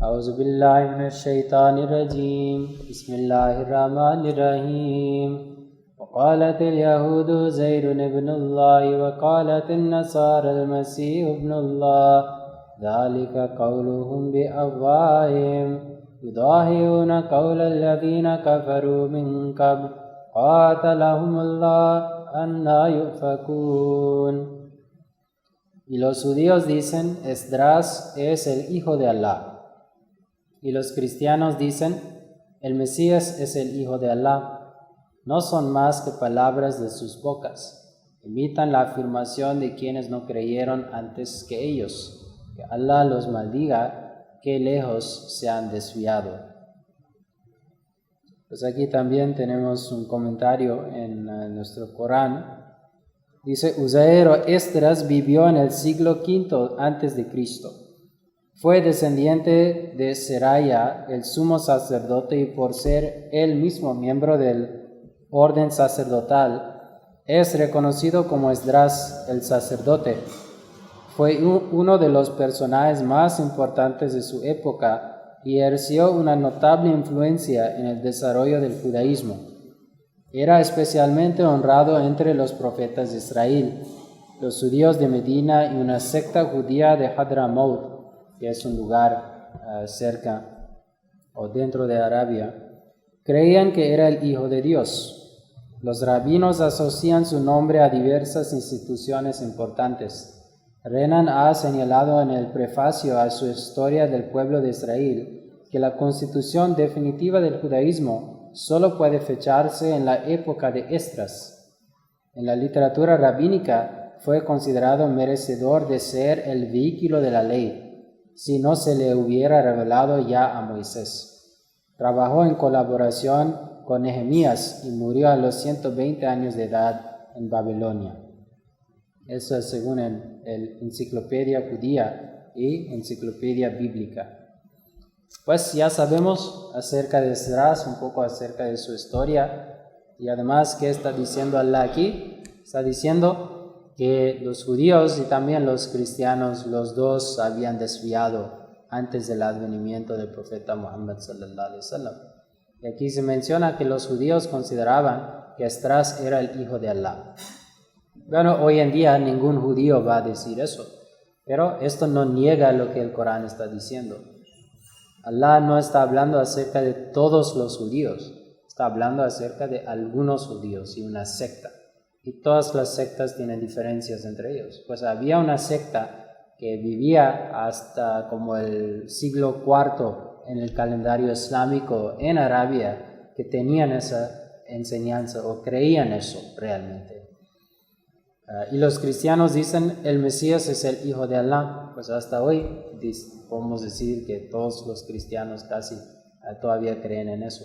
أعوذ بالله من الشيطان الرجيم بسم الله الرحمن الرحيم وقالت اليهود زير ابن الله وقالت النصارى المسيح ابن الله ذلك قولهم بأفواههم يضاهئون قول الذين كفروا من قبل قاتلهم الله أنى يؤفكون. Y los judíos dicen, Esdras es el hijo de Alá. Y los cristianos dicen, el Mesías es el hijo de Alá. No son más que palabras de sus bocas. Imitan la afirmación de quienes no creyeron antes que ellos. Que Alá los maldiga, que lejos se han desviado. Pues aquí también tenemos un comentario en nuestro Corán. Dice, Uzair o Esdras vivió en el siglo V antes de Cristo. Fue descendiente de Seraya, el sumo sacerdote, y por ser él mismo miembro del orden sacerdotal, es reconocido como Esdras, el sacerdote. Fue uno de los personajes más importantes de su época y ejerció una notable influencia en el desarrollo del judaísmo. Era especialmente honrado entre los profetas de Israel, los judíos de Medina y una secta judía de Hadramaut, que es un lugar cerca o dentro de Arabia. Creían que era el Hijo de Dios. Los rabinos asocian su nombre a diversas instituciones importantes. Renan ha señalado en el prefacio a su historia del pueblo de Israel que la constitución definitiva del judaísmo solo puede fecharse en la época de Esdras. En la literatura rabínica fue considerado merecedor de ser el vehículo de la ley, si no se le hubiera revelado ya a Moisés. Trabajó en colaboración con Nehemías y murió a los 120 años de edad en Babilonia. Eso es según el Enciclopedia Judía y Enciclopedia Bíblica. Pues ya sabemos acerca de Esdras, un poco acerca de su historia, y además, ¿qué está diciendo Allah aquí? Está diciendo que los judíos y también los cristianos, los dos habían desviado antes del advenimiento del profeta Muhammad sallallahu alaihi wasallam. Y aquí se menciona que los judíos consideraban que Esdras era el hijo de Allah. Bueno, hoy en día ningún judío va a decir eso, pero esto no niega lo que el Corán está diciendo. Allah no está hablando acerca de todos los judíos, está hablando acerca de algunos judíos y una secta. Y todas las sectas tienen diferencias entre ellos. Pues había una secta que vivía hasta como el siglo IV en el calendario islámico en Arabia, que tenían esa enseñanza o creían eso realmente. Y los cristianos dicen, el Mesías es el hijo de Alá. Pues hasta hoy podemos decir que todos los cristianos casi todavía creen en eso.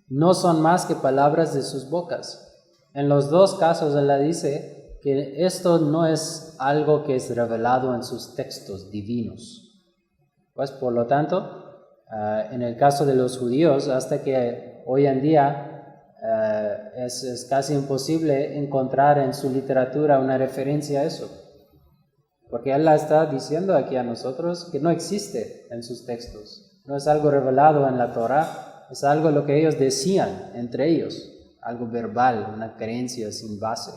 No son más que palabras de sus bocas. En los dos casos Allah dice que esto no es algo que es revelado en sus textos divinos. Pues por lo tanto, en el caso de los judíos, hasta que hoy en día es casi imposible encontrar en su literatura una referencia a eso. Porque Allah está diciendo aquí a nosotros que no existe en sus textos. No es algo revelado en la Torah, es algo lo que ellos decían entre ellos. Algo verbal, una creencia sin base.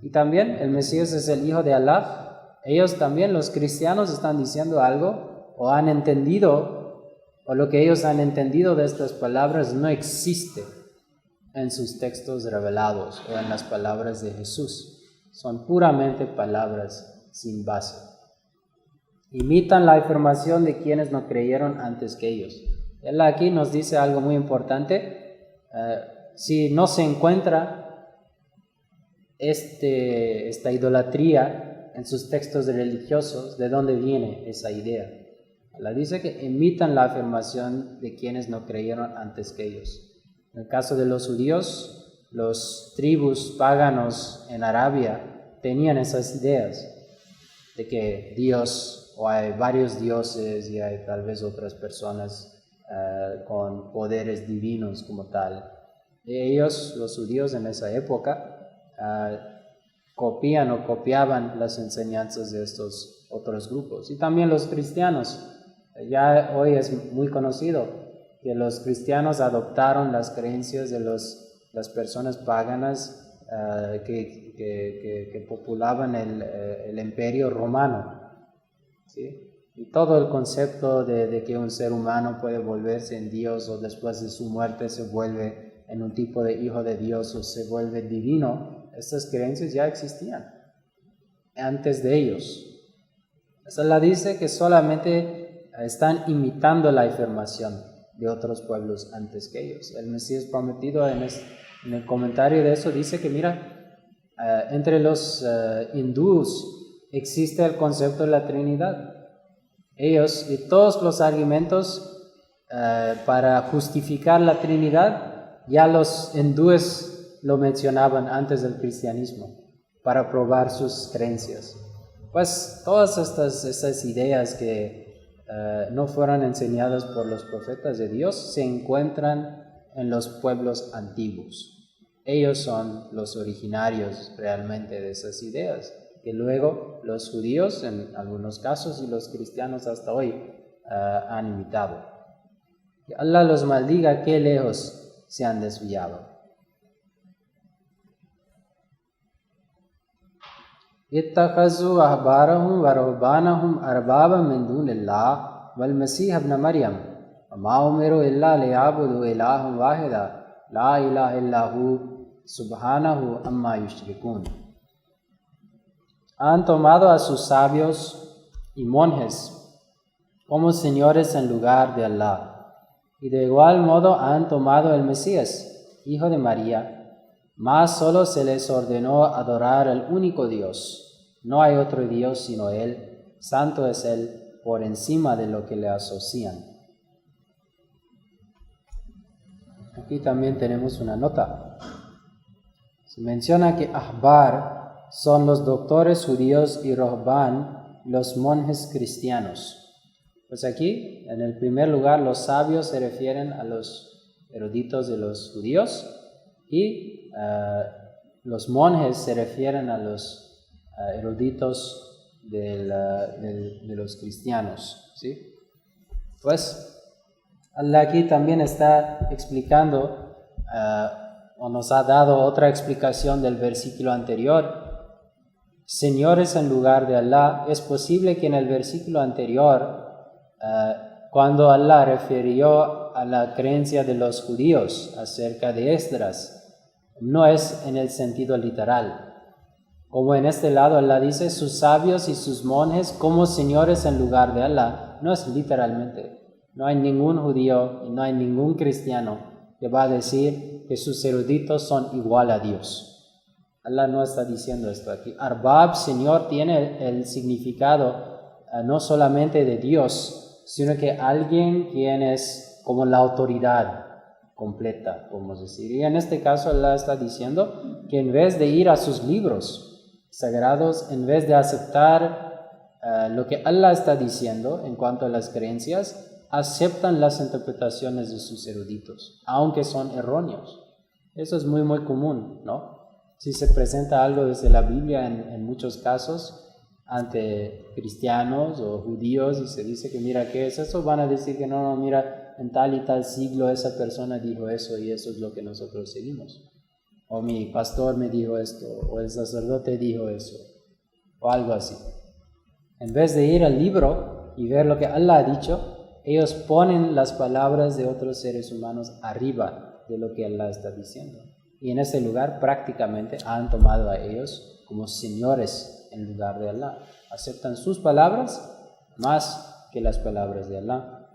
Y también el Mesías es el hijo de Allah. Ellos también, los cristianos, están diciendo algo o han entendido, o lo que ellos han entendido de estas palabras no existe en sus textos revelados o en las palabras de Jesús. Son puramente palabras sin base. Imitan la información de quienes no creyeron antes que ellos. Él aquí nos dice algo muy importante. Si no se encuentra esta idolatría en sus textos religiosos, ¿de dónde viene esa idea? Allah dice que imitan la afirmación de quienes no creyeron antes que ellos. En el caso de los judíos, los tribus paganos en Arabia tenían esas ideas de que Dios, o hay varios dioses y hay tal vez otras personas con poderes divinos como tal. Ellos, los judíos en esa época, copiaban las enseñanzas de estos otros grupos. Y también los cristianos Ya hoy es muy conocido que los cristianos adoptaron las creencias de las personas paganas que populaban el imperio romano, ¿sí? Y todo el concepto de que un ser humano puede volverse en Dios o después de su muerte se vuelve en un tipo de hijo de Dios o se vuelve divino, estas creencias ya existían antes de ellos. Esa la dice que solamente están imitando la afirmación de otros pueblos antes que ellos. El Mesías prometido en el comentario de eso dice que mira, entre los hindús existe el concepto de la Trinidad. Ellos y todos los argumentos para justificar la Trinidad ya los hindúes lo mencionaban antes del cristianismo para probar sus creencias. Pues todas estas ideas que no fueron enseñadas por los profetas de Dios se encuentran en los pueblos antiguos. Ellos son los originarios realmente de esas ideas, que luego los judíos en algunos casos y los cristianos hasta hoy han imitado. Que Allah los maldiga, qué lejos se han desviado. اتخذوا أحبارهم ورهبانهم أربابا من دون الله والمسيح ابن مريم وما أمروا إلا ليعبدوا إلها واحدا لا إله إلا هو سبحانه عما يشركون. Han tomado a sus sabios y monjes como señores en lugar de Allah, y de igual modo han tomado el Mesías, hijo de María, mas solo se les ordenó adorar al único Dios. No hay otro Dios sino Él, santo es Él por encima de lo que le asocian. Aquí también tenemos una nota. Se menciona que ahbar son los doctores judíos y rohban los monjes cristianos. Pues aquí, en el primer lugar, los sabios se refieren a los eruditos de los judíos y los monjes se refieren a los eruditos de los cristianos, ¿sí? Pues Allah aquí también está explicando o nos ha dado otra explicación del versículo anterior. Señores en lugar de Allah. Es posible que en el versículo anterior, cuando Allah refirió a la creencia de los judíos acerca de Esdras, no es en el sentido literal. Como en este lado Allah dice, sus sabios y sus monjes como señores en lugar de Allah, no es literalmente. No hay ningún judío y no hay ningún cristiano que va a decir que sus eruditos son igual a Dios. Allah no está diciendo esto aquí. Arbab, Señor, tiene el significado no solamente de Dios, sino que alguien quien es como la autoridad completa, podemos decir. Y en este caso Allah está diciendo que en vez de ir a sus libros sagrados, en vez de aceptar lo que Allah está diciendo en cuanto a las creencias, aceptan las interpretaciones de sus eruditos, aunque son erróneos. Eso es muy, muy común, ¿no? Si se presenta algo desde la Biblia en muchos casos ante cristianos o judíos y se dice que mira, ¿qué es eso? Van a decir que no, mira, en tal y tal siglo esa persona dijo eso y eso es lo que nosotros seguimos. O mi pastor me dijo esto, o el sacerdote dijo eso, o algo así. En vez de ir al libro y ver lo que Allah ha dicho, ellos ponen las palabras de otros seres humanos arriba de lo que Allah está diciendo. Y en ese lugar prácticamente han tomado a ellos como señores en lugar de Allah. Aceptan sus palabras más que las palabras de Allah.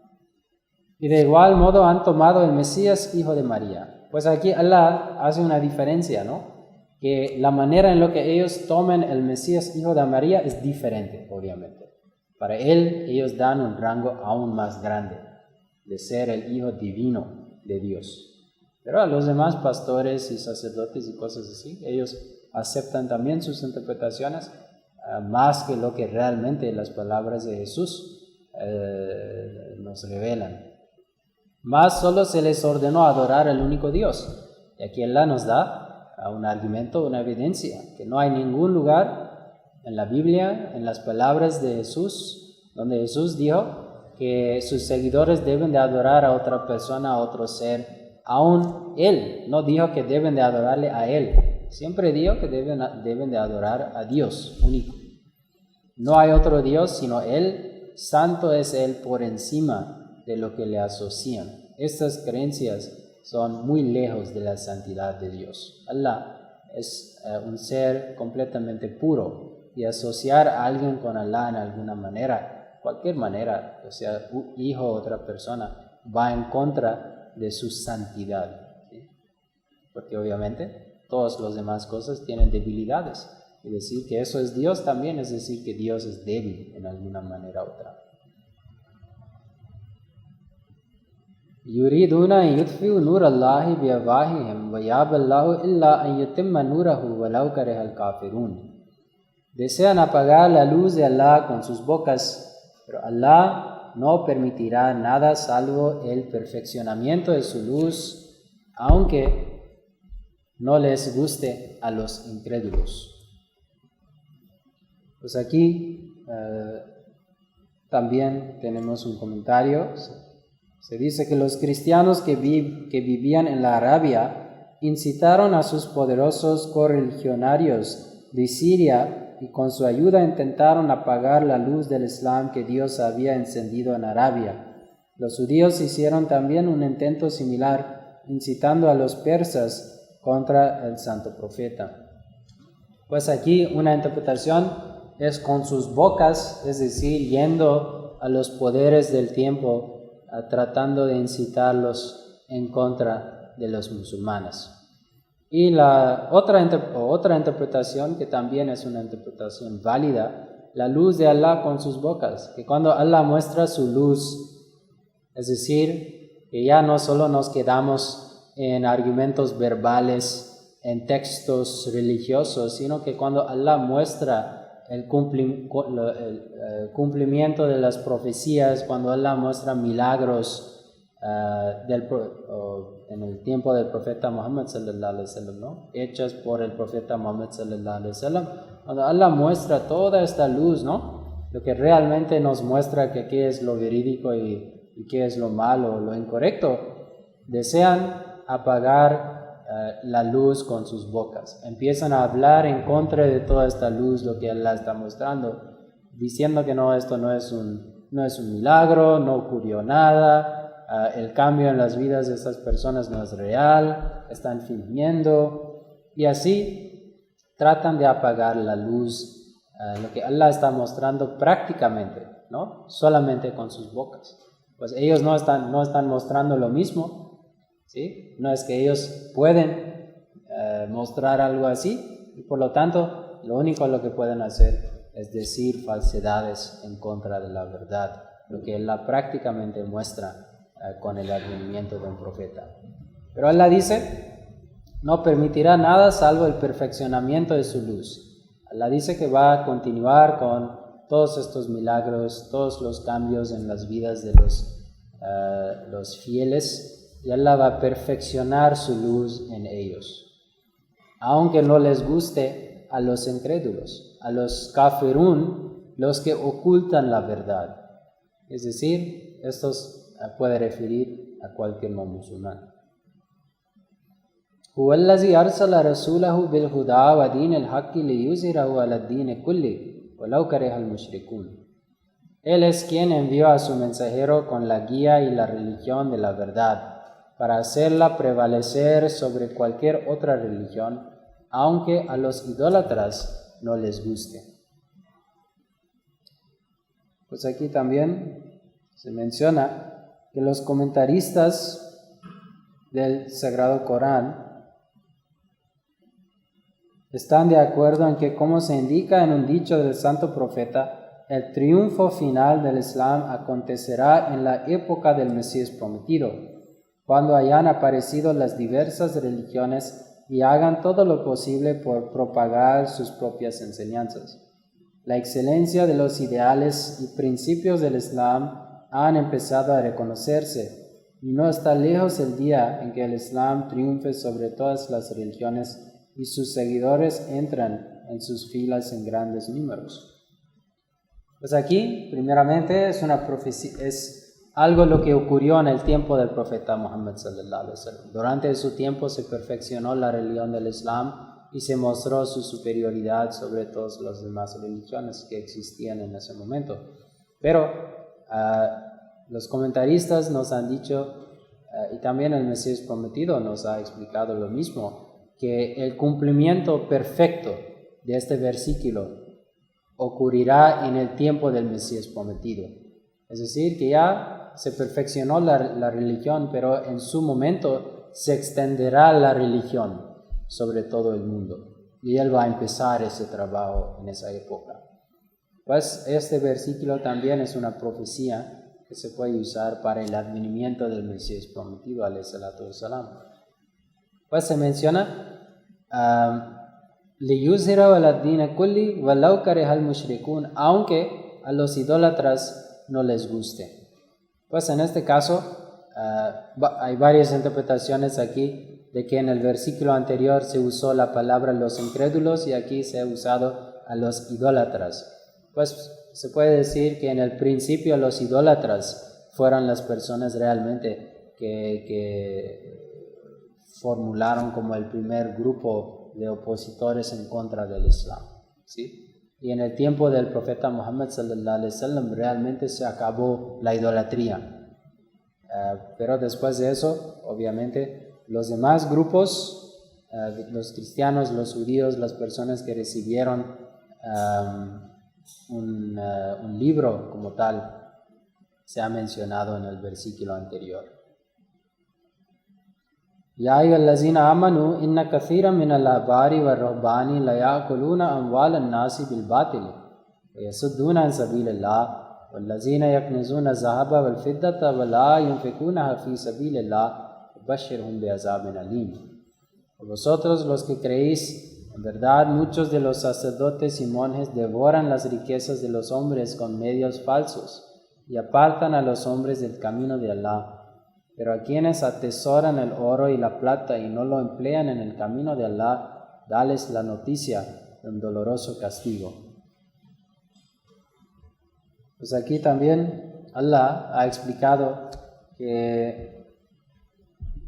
Y de igual modo han tomado el Mesías, hijo de María. Pues aquí Allah hace una diferencia, ¿no? Que la manera en la que ellos tomen el Mesías, hijo de María, es diferente, obviamente. Para él, ellos dan un rango aún más grande de ser el hijo divino de Dios. Pero a los demás pastores y sacerdotes y cosas así, ellos aceptan también sus interpretaciones más que lo que realmente las palabras de Jesús nos revelan. Más solo se les ordenó adorar al único Dios. Y aquí Allah nos da un argumento, una evidencia, que no hay ningún lugar en la Biblia, en las palabras de Jesús, donde Jesús dijo que sus seguidores deben de adorar a otra persona, a otro ser. Aún Él no dijo que deben de adorarle a Él. Siempre dijo que deben de adorar a Dios único. No hay otro Dios sino Él. Santo es Él por encima de lo que le asocian. Estas creencias son muy lejos de la santidad de Dios. Allah es un ser completamente puro, y asociar a alguien con Allah en alguna manera, cualquier manera, o sea, un hijo o otra persona, va en contra de su santidad, ¿sí? Porque obviamente todas las demás cosas tienen debilidades, y decir que eso es Dios también es decir que Dios es débil en alguna manera u otra. युरीदूना युत्फिउ नूर अल्लाहि बिअफ़वाहिहिम व याबल्लाहु इल्ला अन युतिम्मा नूरहु वलौ करहल काफ़िरून. Desean apagar la luz de Allah con sus bocas, pero Allah no permitirá nada salvo el perfeccionamiento de su luz, aunque no les guste a los incrédulos. Pues aquí también tenemos un comentario. Se dice que los cristianos que vivían en la Arabia incitaron a sus poderosos correligionarios de Siria y con su ayuda intentaron apagar la luz del Islam que Dios había encendido en Arabia. Los judíos hicieron también un intento similar, incitando a los persas contra el santo profeta. Pues aquí una interpretación es con sus bocas, es decir, yendo a los poderes del tiempo, tratando de incitarlos en contra de los musulmanes. Y la otra interpretación, que también es una interpretación válida, la luz de Allah con sus bocas, que cuando Allah muestra su luz, es decir, que ya no solo nos quedamos en argumentos verbales, en textos religiosos, sino que cuando Allah muestra el cumplimiento de las profecías, cuando Allah muestra milagros en el tiempo del profeta Muhammad sallallahu alaihi wasallam, ¿no? Hechas por el profeta Muhammad sallallahu alaihi wasallam, cuando Allah muestra toda esta luz, ¿no? Lo que realmente nos muestra que qué es lo verídico y qué es lo malo, lo incorrecto, desean apagar la luz con sus bocas. Empiezan a hablar en contra de toda esta luz, lo que Allah está mostrando, diciendo que no, esto no es un milagro, no ocurrió nada, el cambio en las vidas de estas personas no es real, están fingiendo, y así tratan de apagar la luz, lo que Allah está mostrando prácticamente, ¿no? Solamente con sus bocas. Pues ellos no están mostrando lo mismo, ¿sí? No es que ellos pueden mostrar algo así, y por lo tanto lo único lo que pueden hacer es decir falsedades en contra de la verdad, lo que Allah prácticamente muestra con el advenimiento de un profeta. Pero Allah dice, no permitirá nada salvo el perfeccionamiento de su luz. Allah dice que va a continuar con todos estos milagros, todos los cambios en las vidas de los fieles, y Allah va a perfeccionar su luz en ellos, aunque no les guste a los incrédulos, a los kafirun, los que ocultan la verdad. Es decir, estos puede referir a cualquier no musulmán. هو الذي أرسل رسوله بالهدى ودين الحق ليظهره على الدين كله ولو كره المشركون. Él es quien envió a su mensajero con la guía y la religión de la verdad, para hacerla prevalecer sobre cualquier otra religión, aunque a los idólatras no les guste. Pues aquí también se menciona que los comentaristas del Sagrado Corán están de acuerdo en que, como se indica en un dicho del Santo Profeta, el triunfo final del Islam acontecerá en la época del Mesías prometido, cuando hayan aparecido las diversas religiones y hagan todo lo posible por propagar sus propias enseñanzas. La excelencia de los ideales y principios del Islam han empezado a reconocerse, y no está lejos el día en que el Islam triunfe sobre todas las religiones y sus seguidores entran en sus filas en grandes números. Pues aquí, primeramente, es una profecía, es algo lo que ocurrió en el tiempo del profeta Muhammad sallallahu alaihi wasallam. Durante su tiempo se perfeccionó la religión del Islam y se mostró su superioridad sobre todas las demás religiones que existían en ese momento. Pero los comentaristas nos han dicho, y también el Mesías prometido nos ha explicado lo mismo, que el cumplimiento perfecto de este versículo ocurrirá en el tiempo del Mesías prometido. Es decir, que ya se perfeccionó la religión, pero en su momento se extenderá la religión sobre todo el mundo. Y Él va a empezar ese trabajo en esa época. Pues este versículo también es una profecía que se puede usar para el advenimiento del Mesías prometido, alayhi salatu wassalam. Pues se menciona liyuzhirahu ala ad-din kulli walau karihal mushrikun, aunque a los idólatras no les guste. Pues en este caso hay varias interpretaciones aquí de que en el versículo anterior se usó la palabra los incrédulos y aquí se ha usado a los idólatras. Pues se puede decir que en el principio los idólatras fueron las personas realmente que formularon como el primer grupo de opositores en contra del Islam, ¿sí? Y en el tiempo del profeta Muhammad sallallahu alaihi wasallam realmente se acabó la idolatría. Pero después de eso, obviamente, los demás grupos, los cristianos, los judíos, las personas que recibieron un libro como tal, se ha mencionado en el versículo anterior. Ya ayyuhallazina amanu inna kathiran min al-ahbari war-ruhbani la ya'kuluna amwal an-nasi bil batil wa yasudduna an sabilillah wallazina yaknizuna az-zahaba wal fiddata wa la yunfikunaha fi sabilillah bashirhum bi'azabin alim. Vosotros los que creéis, en verdad muchos de los sacerdotes y monjes devoran las riquezas de los hombres con medios falsos y apartan a los hombres del camino de Allah. Pero a quienes atesoran el oro y la plata y no lo emplean en el camino de Allah, dales la noticia de un doloroso castigo. Pues aquí también Allah ha explicado que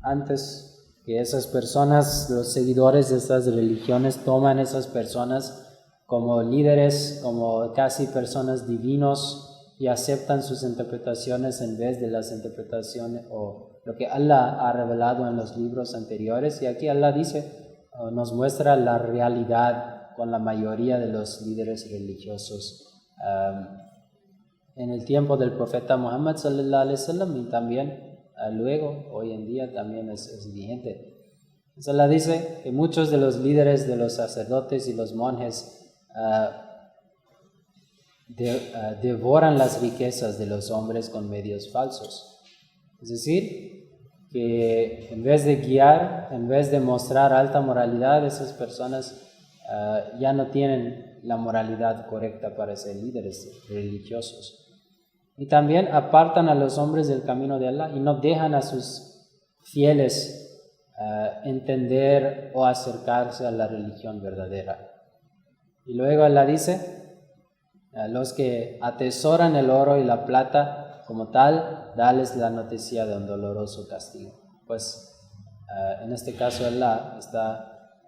antes que esas personas, los seguidores de estas religiones, toman esas personas como líderes, como casi personas divinos, y aceptan sus interpretaciones en vez de las interpretaciones o lo que Allah ha revelado en los libros anteriores. Y aquí Allah dice, nos muestra la realidad con la mayoría de los líderes religiosos en el tiempo del profeta Muhammad sallallahu alaihi wasallam, y también luego, hoy en día también es vigente. Entonces Allah dice que muchos de los líderes de los sacerdotes y los monjes devoran las riquezas de los hombres con medios falsos. Es decir, que en vez de guiar, en vez de mostrar alta moralidad, esas personas ya no tienen la moralidad correcta para ser líderes religiosos. Y también apartan a los hombres del camino de Allah y no dejan a sus fieles entender o acercarse a la religión verdadera. Y luego Allah dice, los que atesoran el oro y la plata como tal, dales la noticia de un doloroso castigo. Pues en este caso Allah está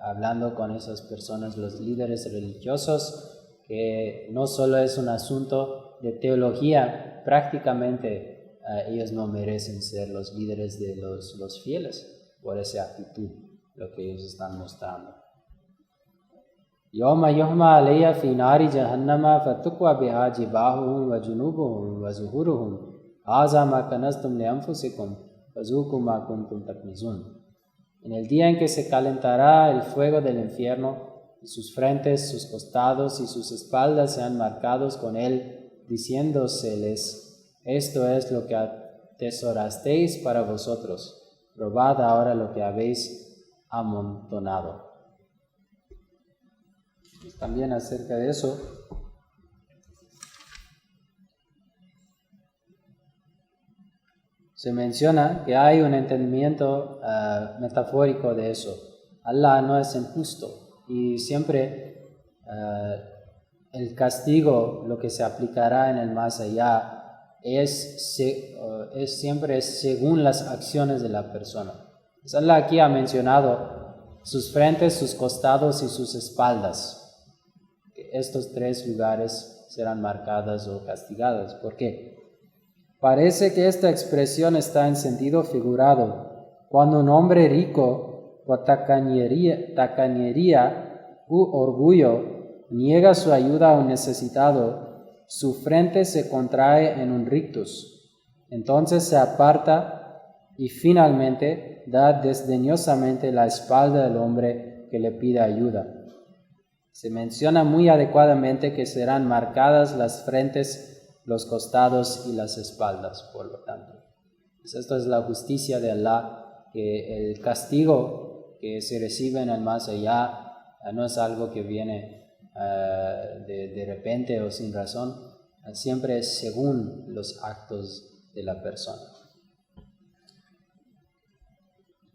hablando con esas personas, los líderes religiosos, que no solo es un asunto de teología, prácticamente ellos no merecen ser los líderes de los fieles por esa actitud, lo que ellos están mostrando. Yawma yuhma alayya fi nari jahannama fatukwa biha jibahuhum wa junubuhum wa zuhuruhum hadha ma kanaztum li anfusikum fazuqu ma kuntum taknizun. En el día en que se calentará el fuego del infierno, y sus frentes, sus costados y sus espaldas sean marcados con él, diciéndoseles, esto es lo que atesorasteis para vosotros, probad ahora lo que habéis amontonado. También acerca de eso, se menciona que hay un entendimiento metafórico de eso. Allah no es injusto y siempre el castigo, lo que se aplicará en el más allá, siempre según las acciones de la persona. Pues Allah aquí ha mencionado sus frentes, sus costados y sus espaldas. Estos tres lugares serán marcadas o castigadas. ¿Por qué? Parece que esta expresión está en sentido figurado. Cuando un hombre rico por tacañería u orgullo niega su ayuda a un necesitado, su frente se contrae en un rictus. Entonces se aparta y finalmente da desdeñosamente la espalda del hombre que le pide ayuda. Se menciona muy adecuadamente que serán marcadas las frentes, los costados y las espaldas, por lo tanto. Pues esto es la justicia de Allah, que el castigo que se recibe en el más allá no es algo que viene de repente o sin razón, siempre es según los actos de la persona.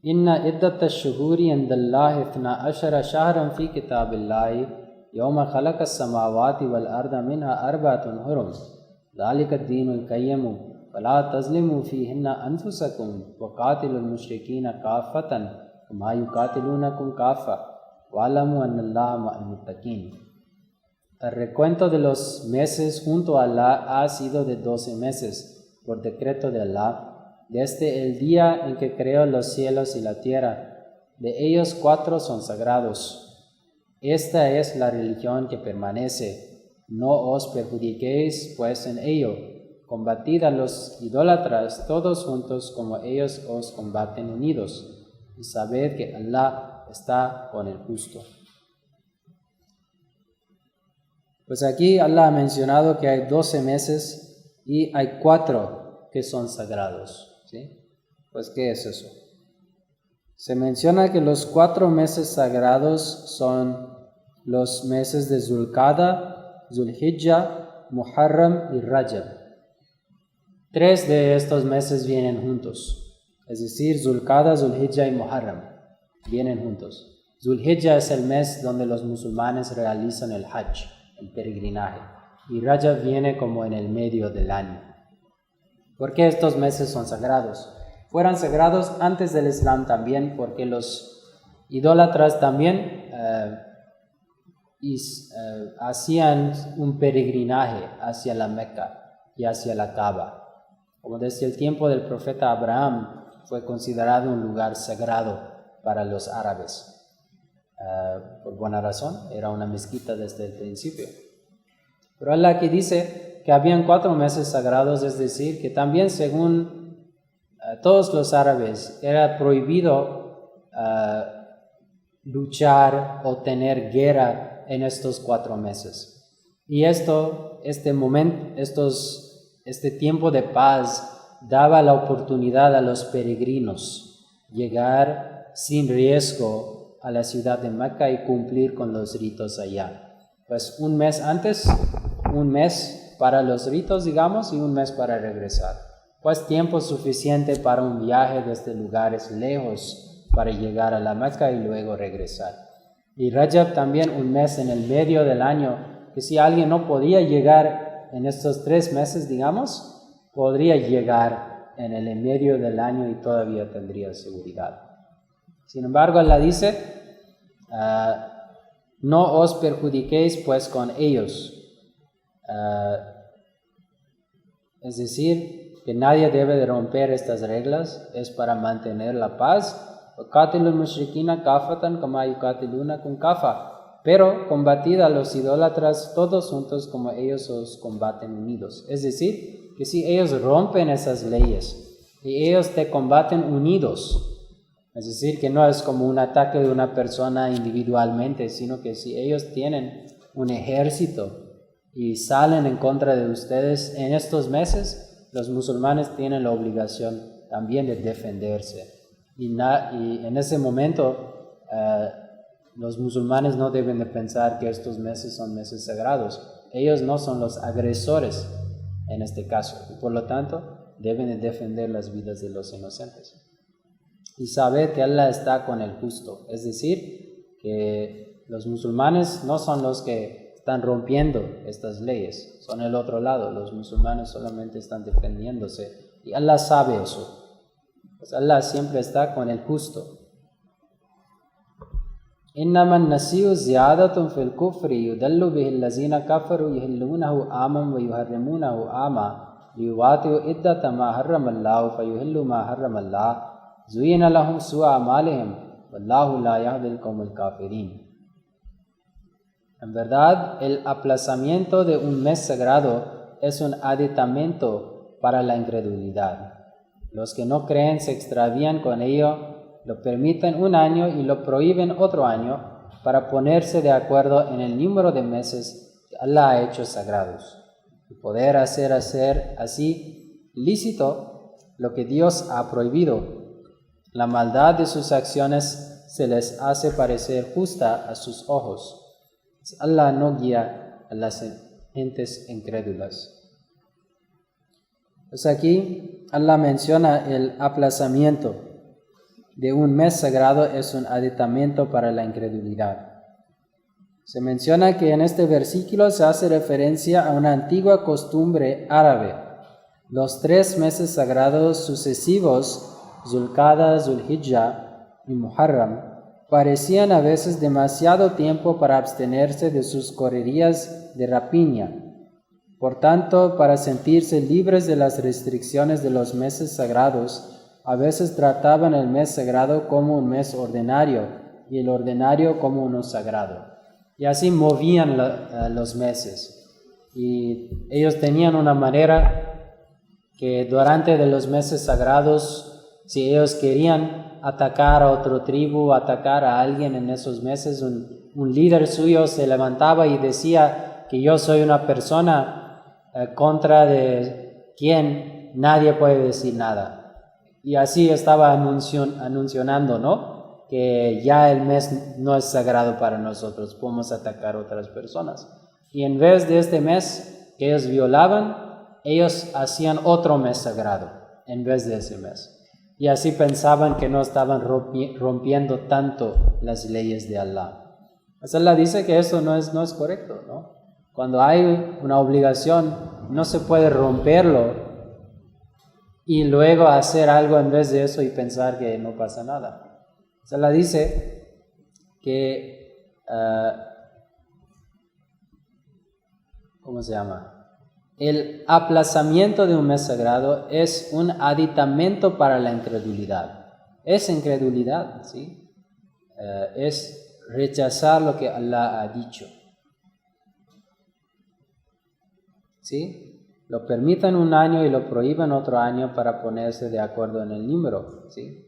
Inna iddat ash-shuhuri inda Allah 12 shahran fi kitabillahi yawma khalaqa as-samawati wal arda minha arba'atun hurum dhalika ad-dinu al-qayyim fala tazlimu fihinna anfusakum wa qatilul mushrikeena kaffatan kama yuqatilunakum kaffa wa'lamu anna Allaha ma'al muttaqin. El recuento de los meses junto a Allah ha sido de 12 meses, por decreto de Allah, desde el día en que creó los cielos y la tierra. De ellos 4 son sagrados. Esta es la religión que permanece. No os perjudiquéis pues en ello. Combatid a los idólatras todos juntos como ellos os combaten unidos. Y sabed que Allah está con el justo. Pues aquí Allah ha mencionado que hay 12 meses y hay 4 que son sagrados, ¿sí? Pues ¿qué es eso? Se menciona que los 4 meses sagrados son los meses de Zulqada, Zulhijja, Muharram y Rajab. 3 de estos meses vienen juntos, es decir, Zulqada, Zulhijja y Muharram vienen juntos. Zulhijja es el mes donde los musulmanes realizan el Hajj, el peregrinaje, y Rajab viene como en el medio del año. ¿Por qué estos meses son sagrados? Fueron sagrados antes del Islam también, porque los idólatras también hacían un peregrinaje hacia la Meca y hacia la Kaaba. Como desde el tiempo del profeta Abraham fue considerado un lugar sagrado para los árabes. Por buena razón, era una mezquita desde el principio. Pero Allah aquí dice que habían 4 meses sagrados, es decir, que también según todos los árabes era prohibido luchar o tener guerra en estos 4 meses. Y este tiempo de paz daba la oportunidad a los peregrinos llegar sin riesgo a la ciudad de Meca y cumplir con los ritos allá. Pues un mes antes, un mes para los ritos, digamos, y un mes para regresar. Pues tiempo suficiente para un viaje desde lugares lejos para llegar a la Meca y luego regresar. Y Rajab también un mes en el medio del año, que si alguien no podía llegar en estos 3 meses, digamos, podría llegar en el medio del año y todavía tendría seguridad. Sin embargo, Allah dice, no os perjudiquéis pues con ellos. Es decir, que nadie debe de romper estas reglas, es para mantener la paz. Pero combatid a los idólatras todos juntos como ellos os combaten unidos. Es decir, que si ellos rompen esas leyes y ellos te combaten unidos, es decir, que no es como un ataque de una persona individualmente, sino que si ellos tienen un ejército y salen en contra de ustedes en estos meses, los musulmanes tienen la obligación también de defenderse. Y en ese momento, los musulmanes no deben de pensar que estos meses son meses sagrados. Ellos no son los agresores en este caso, y por lo tanto, deben de defender las vidas de los inocentes. Y saber que Allah está con el justo, es decir, que los musulmanes no son los que están rompiendo estas leyes. Son el otro lado. Los musulmanes solamente están defendiéndose. Y Allah sabe eso. Pues Allah siempre está con el justo. إنما النسيء زيادة في الكفر يضل به الذين كفروا يحلونه عاما ويحرمونه عاما ليواطئوا عدة ما حرم الله فيحلوا ما حرم الله زين لهم سوء أعمالهم والله لا يهدي القوم الكافرين. En verdad, el aplazamiento de un mes sagrado es un aditamento para la incredulidad. Los que no creen se extravían con ello, lo permiten un año y lo prohíben otro año para ponerse de acuerdo en el número de meses que Allah ha hecho sagrados y poder hacer así lícito lo que Dios ha prohibido. La maldad de sus acciones se les hace parecer justa a sus ojos. Allah no guía a las gentes incrédulas. Pues aquí Allah menciona el aplazamiento de un mes sagrado es un aditamento para la incredulidad. Se menciona que en este versículo se hace referencia a una antigua costumbre árabe. Los 3 meses sagrados sucesivos, Zulqada, Zulhijja y Muharram, parecían a veces demasiado tiempo para abstenerse de sus correrías de rapiña. Por tanto, para sentirse libres de las restricciones de los meses sagrados, a veces trataban el mes sagrado como un mes ordinario y el ordinario como uno sagrado. Y así movían los meses. Y ellos tenían una manera que durante de los meses sagrados, si ellos querían atacar a otra tribu, atacar a alguien en esos meses, un líder suyo se levantaba y decía que yo soy una persona contra de quien nadie puede decir nada. Y así estaba anunciando, ¿no? Que ya el mes no es sagrado para nosotros, podemos atacar a otras personas. Y en vez de este mes que ellos violaban, ellos hacían otro mes sagrado en vez de ese mes. Y así pensaban que no estaban rompiendo tanto las leyes de Allah. Pues Allah dice que eso no es correcto, ¿no? Cuando hay una obligación, no se puede romperlo y luego hacer algo en vez de eso y pensar que no pasa nada. Allah dice que, el aplazamiento de un mes sagrado es un aditamento para la incredulidad. Es incredulidad, ¿sí? Es rechazar lo que Allah ha dicho. ¿Sí? Lo permitan un año y lo prohíban otro año para ponerse de acuerdo en el número, ¿sí?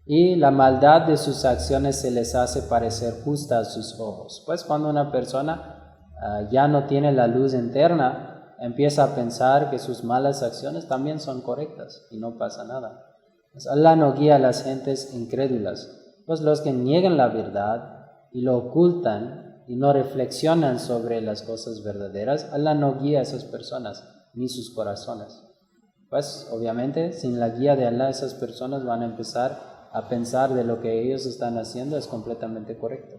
Y la maldad de sus acciones se les hace parecer justa a sus ojos. Pues cuando una persona ya no tiene la luz interna, empieza a pensar que sus malas acciones también son correctas y no pasa nada. Pues Allah no guía a las gentes incrédulas, pues los que niegan la verdad y lo ocultan y no reflexionan sobre las cosas verdaderas, Allah no guía a esas personas ni sus corazones. Pues obviamente sin la guía de Allah esas personas van a empezar a pensar de lo que ellos están haciendo es completamente correcto.